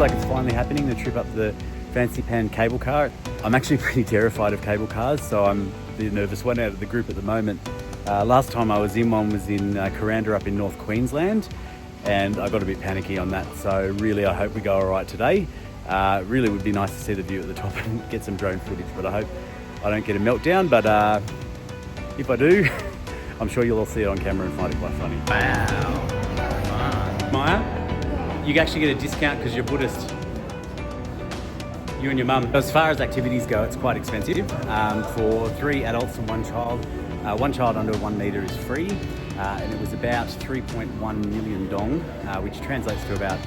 like it's finally happening, the trip up the Fancy Pan cable car. I'm actually pretty terrified of cable cars, so I'm the nervous one out of the group at the moment. Last time I was in one was in Kuranda up in North Queensland, and I got a bit panicky on that, so really I hope we go all right today. Really would be nice to see the view at the top and get some drone footage, but I hope I don't get a meltdown, but if I do, I'm sure you'll all see it on camera and find it quite funny. Wow. Fun. Maya, you actually get a discount because you're Buddhist. You and your mum. As far as activities go, it's quite expensive. For 3 adults and 1 child. 1 child under 1 metre is free, and it was about 3.1 million dong, which translates to about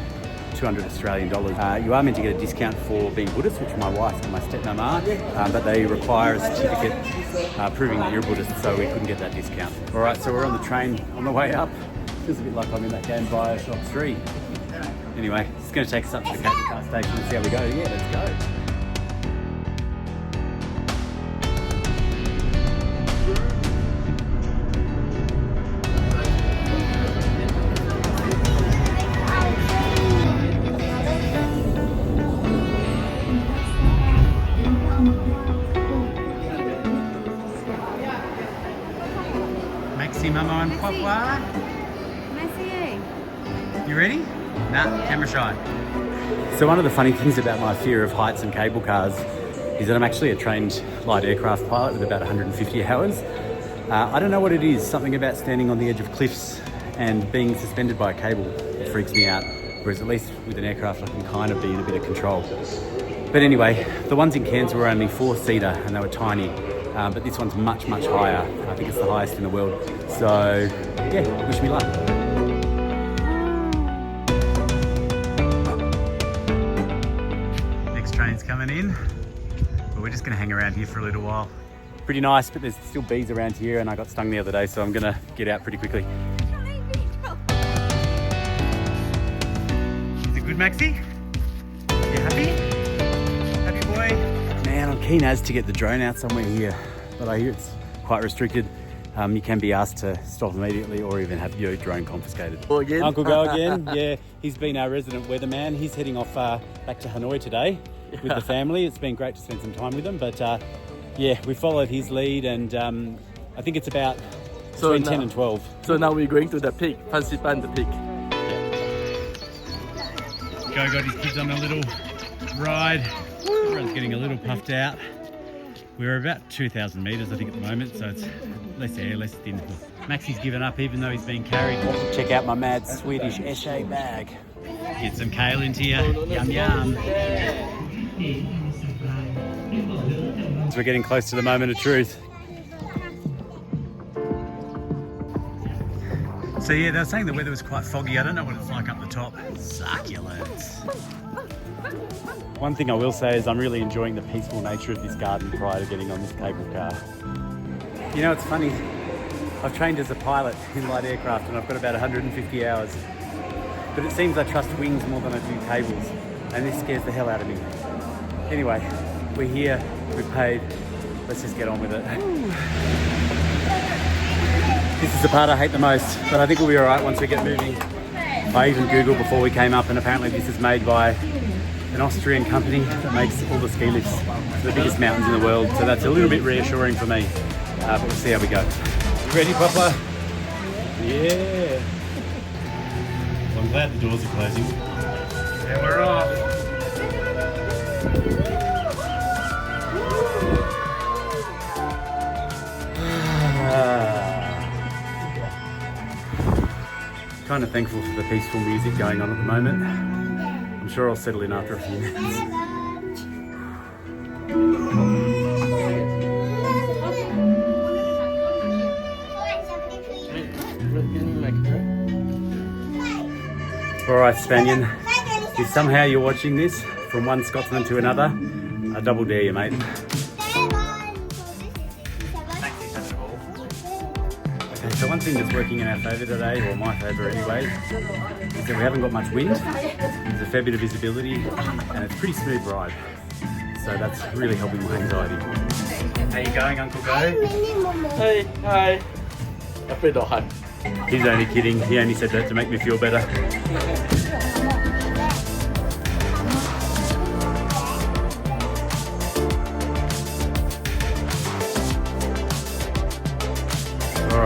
200 Australian dollars. You are meant to get a discount for being Buddhist, which my wife and my stepmom are, but they require a certificate proving that you're a Buddhist, so we couldn't get that discount. All right, so we're on the train on the way up. Feels a bit like I'm in that game Bioshock 3. Anyway, it's going to take us up to the cable car station and see how we go. Yeah, let's go. Mama and Papa. You ready? Nah, camera shy. So one of the funny things about my fear of heights and cable cars is that I'm actually a trained light aircraft pilot with about 150 hours. I don't know what it is, something about standing on the edge of cliffs and being suspended by a cable that freaks me out, whereas at least with an aircraft I can kind of be in a bit of control. But anyway, the ones in Cairns were only 4-seater and they were tiny. But this one's much, much higher. I think it's the highest in the world. So, yeah, wish me luck. Next train's coming in. But we're just going to hang around here for a little while. Pretty nice, but there's still bees around here and I got stung the other day, so I'm going to get out pretty quickly. Is it good, Maxie? You happy? Man, I'm keen as to get the drone out somewhere here, but I hear it's quite restricted. You can be asked to stop immediately or even have your drone confiscated. Go again? Uncle Go again, yeah. He's been our resident weatherman. He's heading off back to Hanoi today with the family. It's been great to spend some time with them, but yeah, we followed his lead and I think it's about between 10 and 12. So now we're going to the peak, Fancy Pan the peak. Go got his kids on a little ride. Everyone's getting a little puffed out. We're about 2,000 metres, I think, at the moment, so it's less air, less thin. Maxie's given up, even though he's being carried. Check out my mad Swedish Esche bag. Get some kale into you. Yum, yum. So we're getting close to the moment of truth. So yeah, they were saying the weather was quite foggy. I don't know what it's like up the top. Succulents. One thing I will say is I'm really enjoying the peaceful nature of this garden prior to getting on this cable car. You know, it's funny. I've trained as a pilot in light aircraft and I've got about 150 hours. But it seems I trust wings more than I do cables. And this scares the hell out of me. Anyway, we're here, we've paid. Let's just get on with it. This is the part I hate the most, but I think we'll be all right once we get moving. I even Googled before we came up and apparently this is made by an Austrian company that makes all the ski lifts for the biggest mountains in the world. So that's a little bit reassuring for me, but we'll see how we go. You ready, Papa? Yeah. Well, I'm glad the doors are closing. And we're off. Kind of thankful for the peaceful music going on at the moment. I'm sure I'll settle in after a few minutes. Alright, Spanian, if somehow you're watching this from one Scotsman to another, I double dare you, mate. Okay, so one thing that's working in our favour today, or my favour anyway, is that we haven't got much wind. There's a fair bit of visibility and it's a pretty smooth ride. So that's really helping my anxiety. How you going, Uncle Go? Hey, hi. Afraid of height. He's only kidding. He only said that to make me feel better.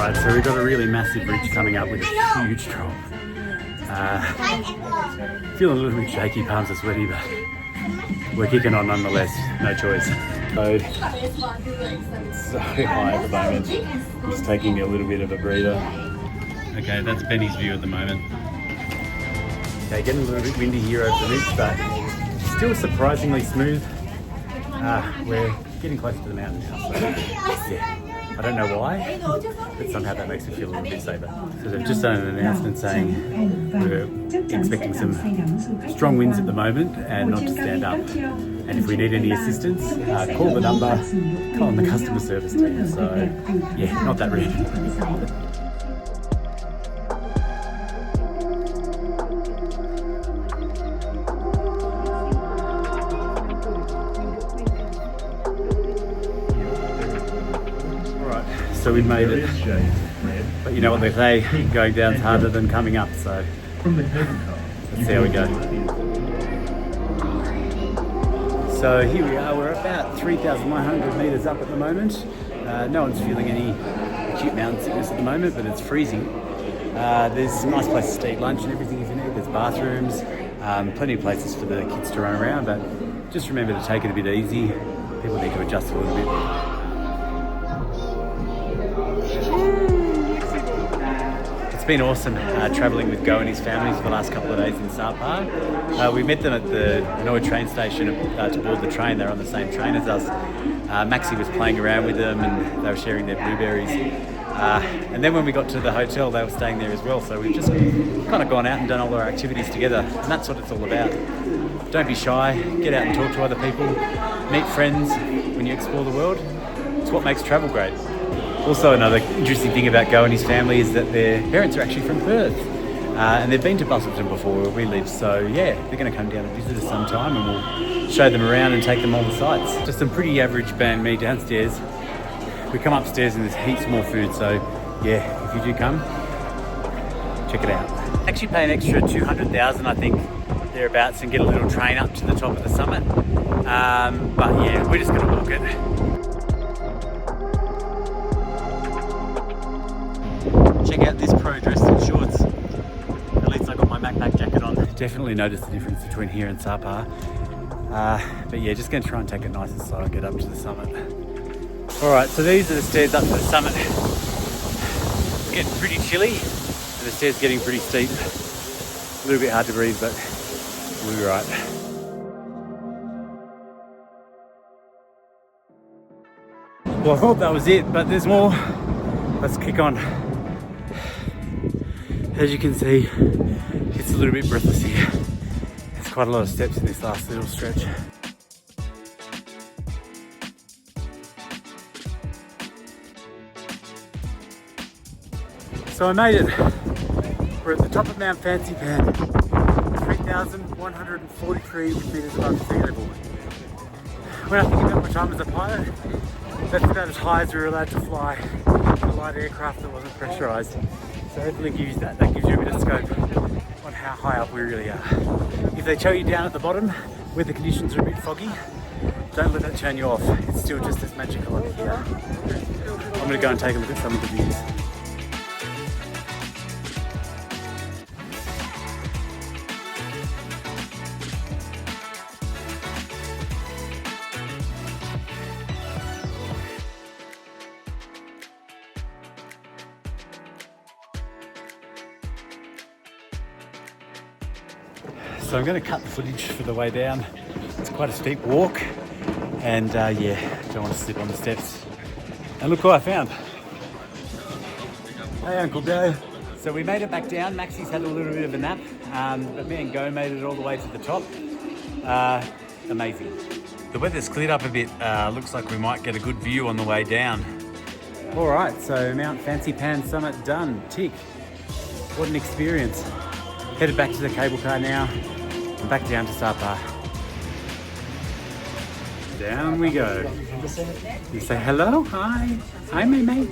Alright, so we've got a really massive ridge coming up with a huge drop. Feeling a little bit shaky, palms are sweaty, but we're kicking on nonetheless, no choice. So high at the moment, just taking a little bit of a breather. Okay, that's Benny's view at the moment. Okay, getting a little bit windy here over the ridge, but still surprisingly smooth. We're getting close to the mountain now, so yeah. I don't know why, but somehow that makes me feel a little bit safer. So they've just done an announcement saying we're expecting some strong winds at the moment and not to stand up. And if we need any assistance, call the number, call on the customer service team. So yeah, not that rude. So we made it, but you know what they say, going down's harder than coming up, so let's see how we go. So here we are, we're about 3,100 metres up at the moment. No one's feeling any acute mountain sickness at the moment, but it's freezing. There's nice places to eat lunch and everything if you need. There's bathrooms, plenty of places for the kids to run around, but just remember to take it a bit easy. People need to adjust a little bit. It's been awesome travelling with Go and his family for the last couple of days in Sapa. We met them at the Hanoi train station to board the train. They're on the same train as us. Maxie was playing around with them and they were sharing their blueberries. And then when we got to the hotel, they were staying there as well. So we've just kind of gone out and done all our activities together. And that's what it's all about. Don't be shy, get out and talk to other people, meet friends when you explore the world. It's what makes travel great. Also, another interesting thing about Go and his family is that their parents are actually from Perth. And they've been to Busselton before where we live. So yeah, they're going to come down and visit us sometime and we'll show them around and take them all the sights. Just some pretty average banh mi downstairs. We come upstairs and there's heaps more food. So yeah, if you do come, check it out. Actually pay an extra 200,000 I think, thereabouts, and get a little train up to the top of the summit. But yeah, we're just going to walk it. Check out this pro dressed in shorts. At least I got my backpack jacket on. Definitely noticed the difference between here and Sapa. But yeah, just going to try and take it nice and slow and get up to the summit. Alright, so these are the stairs up to the summit. It's getting pretty chilly and the stairs getting pretty steep. A little bit hard to breathe, but we'll be right. Well, I thought that was it, but there's more. Let's kick on. As you can see, it's a little bit breathless here. There's quite a lot of steps in this last little stretch. So I made it. We're at the top of Mount Fancy Pan, 3,143 metres above sea level. When I think about my time as a pilot, that's about as high as we were allowed to fly in a light aircraft that wasn't pressurised. So hopefully gives you that gives you a bit of scope on how high up we really are. If they chow you down at the bottom, where the conditions are a bit foggy, don't let that turn you off. It's still just as magical up here. I'm going to go and take a look at some of the views. So I'm going to cut the footage for the way down. It's quite a steep walk and yeah, don't want to slip on the steps. And look what I found. Hey Uncle Joe. So we made it back down. Maxie's had a little bit of a nap, but me and Go made it all the way to the top. Amazing. The weather's cleared up a bit. Looks like we might get a good view on the way down. All right, so Mount Fancy Pan summit done, tick. What an experience. Headed back to the cable car now. And back down to Sapa. Down we go. You say hello, hi, hi mate.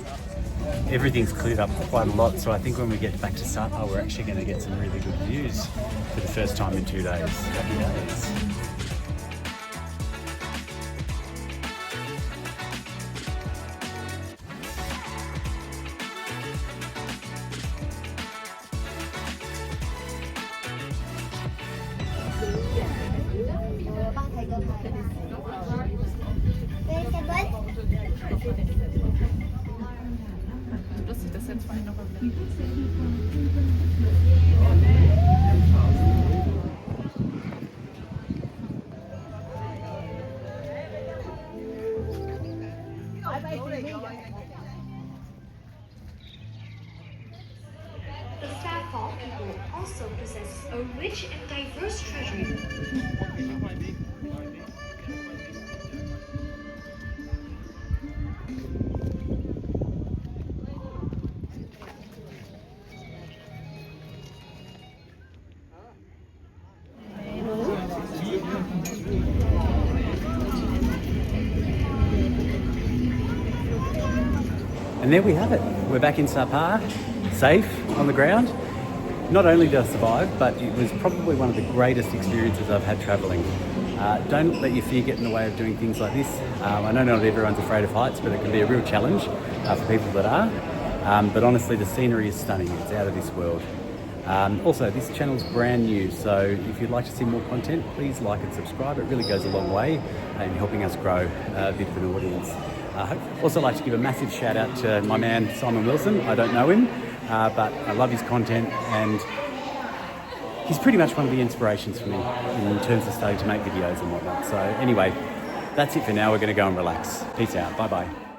Everything's cleared up quite a lot, so I think when we get back to Sapa, we're actually going to get some really good views for the first time in 2 days. Happy days. that's fine, no problem. The Sapa people also possess a rich and diverse treasury. And there we have it. We're back in Sapa, safe on the ground. Not only did I survive, but it was probably one of the greatest experiences I've had travelling. Don't let your fear get in the way of doing things like this. I know not everyone's afraid of heights, but it can be a real challenge for people that are. But honestly, the scenery is stunning. It's out of this world. Also, this channel's brand new, so if you'd like to see more content, please like and subscribe. It really goes a long way in helping us grow a bit of an audience. I'd also like to give a massive shout out to my man Simon Wilson. I don't know him, but I love his content, and he's pretty much one of the inspirations for me in terms of starting to make videos and whatnot. So anyway, that's it for now. We're going to go and relax. Peace out. Bye bye.